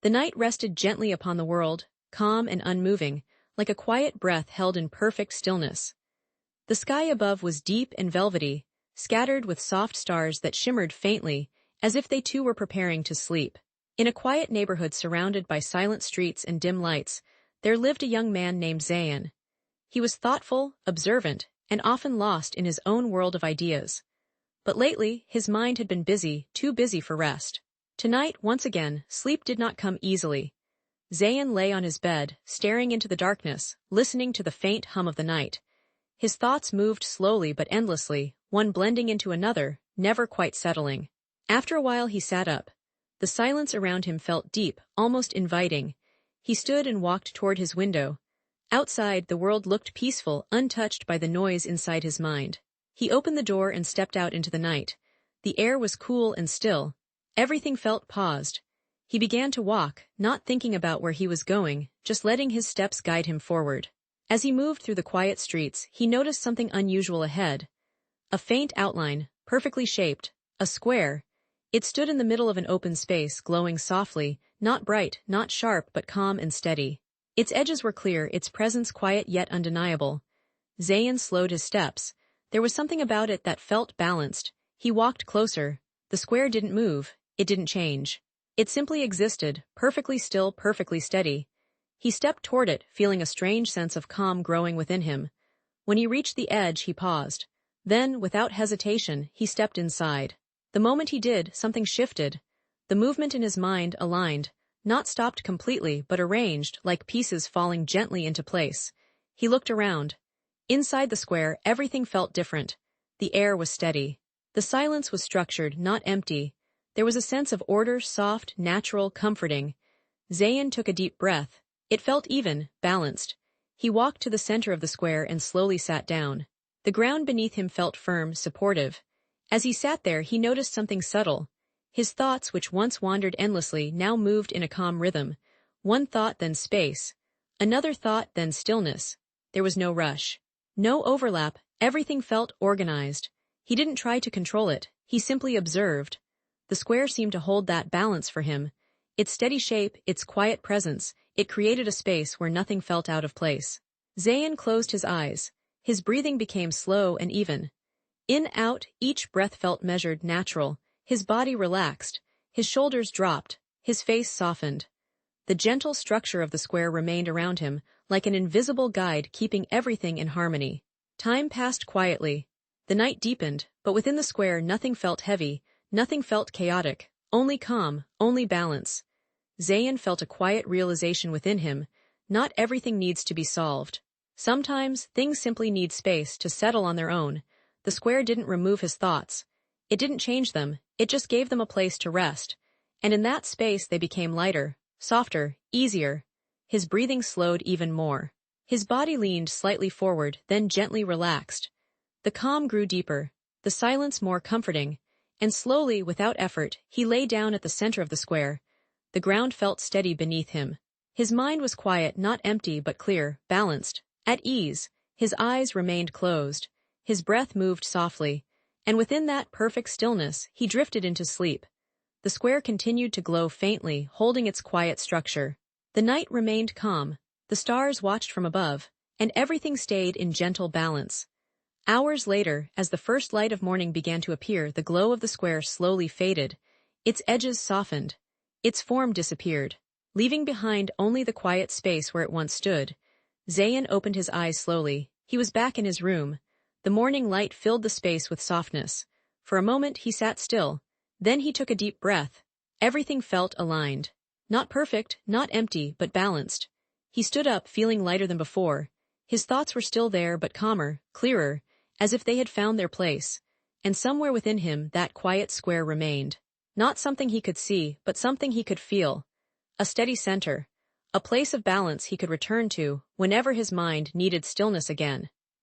The night rested gently upon the world, calm and unmoving, like a quiet breath held in perfect stillness. The sky above was deep and velvety, scattered with soft stars that shimmered faintly, as if they too were preparing to sleep. In a quiet neighborhood surrounded by silent streets and dim lights, there lived a young man named Zayan. He was thoughtful, observant, and often lost in his own world of ideas. But lately, his mind had been busy, too busy for rest. Tonight, once again, sleep did not come easily. Zayan lay on his bed, staring into the darkness, listening to the faint hum of the night. His thoughts moved slowly but endlessly, one blending into another, never quite settling. After a while he sat up. The silence around him felt deep, almost inviting. He stood and walked toward his window. Outside, the world looked peaceful, untouched by the noise inside his mind. He opened the door and stepped out into the night. The air was cool and still. Everything felt paused. He began to walk, not thinking about where he was going, just letting his steps guide him forward. As he moved through the quiet streets, he noticed something unusual ahead. A faint outline, perfectly shaped, a square. It stood in the middle of an open space, glowing softly, not bright, not sharp, but calm and steady. Its edges were clear, its presence quiet yet undeniable. Zayan slowed his steps. There was something about it that felt balanced. He walked closer. The square didn't move, it didn't change. It simply existed, perfectly still, perfectly steady. He stepped toward it, feeling a strange sense of calm growing within him. When he reached the edge, he paused. Then, without hesitation, he stepped inside. The moment he did, something shifted. The movement in his mind aligned, not stopped completely, but arranged, like pieces falling gently into place. He looked around. Inside the square, everything felt different. The air was steady. The silence was structured, not empty. There was a sense of order, soft, natural, comforting. Zayan took a deep breath. It felt even, balanced. He walked to the center of the square and slowly sat down. The ground beneath him felt firm, supportive. As he sat there, he noticed something subtle. His thoughts, which once wandered endlessly, now moved in a calm rhythm. One thought, then space. Another thought, then stillness. There was no rush. No overlap, everything felt organized. He didn't try to control it, he simply observed. The square seemed to hold that balance for him. Its steady shape, its quiet presence, it created a space where nothing felt out of place. Zayan closed his eyes. His breathing became slow and even. In, out, each breath felt measured, natural. His body relaxed. His shoulders dropped. His face softened. The gentle structure of the square remained around him, like an invisible guide keeping everything in harmony. Time passed quietly. The night deepened, but within the square nothing felt heavy, nothing felt chaotic, only calm, only balance. Zayan felt a quiet realization within him. Not everything needs to be solved. Sometimes, things simply need space to settle on their own. The square didn't remove his thoughts. It didn't change them, it just gave them a place to rest. And in that space they became lighter, softer, easier. His breathing slowed even more. His body leaned slightly forward, then gently relaxed. The calm grew deeper, the silence more comforting, and slowly, without effort, he lay down at the center of the square. The ground felt steady beneath him. His mind was quiet, not empty but clear, balanced, at ease. His eyes remained closed. His breath moved softly, and within that perfect stillness, he drifted into sleep. The square continued to glow faintly, holding its quiet structure. The night remained calm. The stars watched from above, and everything stayed in gentle balance. Hours later, as the first light of morning began to appear, the glow of the square slowly faded. Its edges softened. Its form disappeared, leaving behind only the quiet space where it once stood. Zayan opened his eyes slowly. He was back in his room. The morning light filled the space with softness. For a moment he sat still. Then he took a deep breath. Everything felt aligned. Not perfect, not empty, but balanced. He stood up, feeling lighter than before. His thoughts were still there, but calmer, clearer, as if they had found their place. And somewhere within him, that quiet square remained. Not something he could see, but something he could feel. A steady center. A place of balance he could return to whenever his mind needed stillness again.